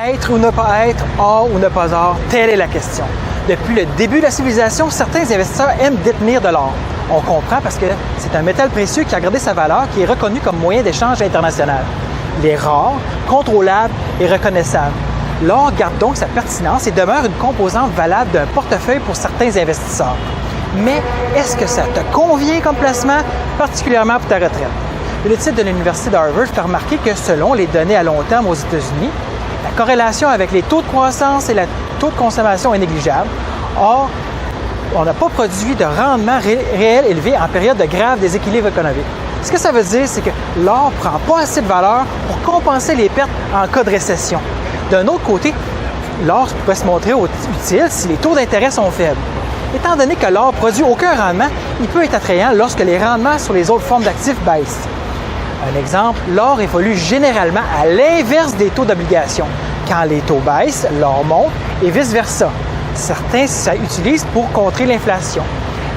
Être ou ne pas être, or ou ne pas or, telle est la question. Depuis le début de la civilisation, certains investisseurs aiment détenir de l'or. On comprend parce que c'est un métal précieux qui a gardé sa valeur, qui est reconnu comme moyen d'échange international. Il est rare, contrôlable et reconnaissable. L'or garde donc sa pertinence et demeure une composante valable d'un portefeuille pour certains investisseurs. Mais est-ce que ça te convient comme placement, particulièrement pour ta retraite? Une étude de l'Université d'Harvard fait remarquer que selon les données à long terme aux États-Unis, la corrélation avec les taux de croissance et le taux de consommation est négligeable. Or, on n'a pas produit de rendement réel élevé en période de grave déséquilibre économique. Ce que ça veut dire, c'est que l'or ne prend pas assez de valeur pour compenser les pertes en cas de récession. D'un autre côté, l'or pourrait se montrer utile si les taux d'intérêt sont faibles. Étant donné que l'or ne produit aucun rendement, il peut être attrayant lorsque les rendements sur les autres formes d'actifs baissent. Un exemple, l'or évolue généralement à l'inverse des taux d'obligation. Quand les taux baissent, l'or monte et vice-versa. Certains s'utilisent pour contrer l'inflation.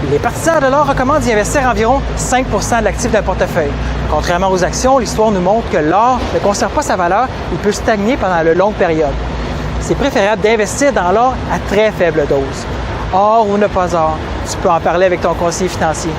Les partisans de l'or recommandent d'y investir environ 5 % de l'actif d'un portefeuille. Contrairement aux actions, l'histoire nous montre que l'or ne conserve pas sa valeur, il peut stagner pendant de longues périodes. C'est préférable d'investir dans l'or à très faible dose. Or ou ne pas or, tu peux en parler avec ton conseiller financier.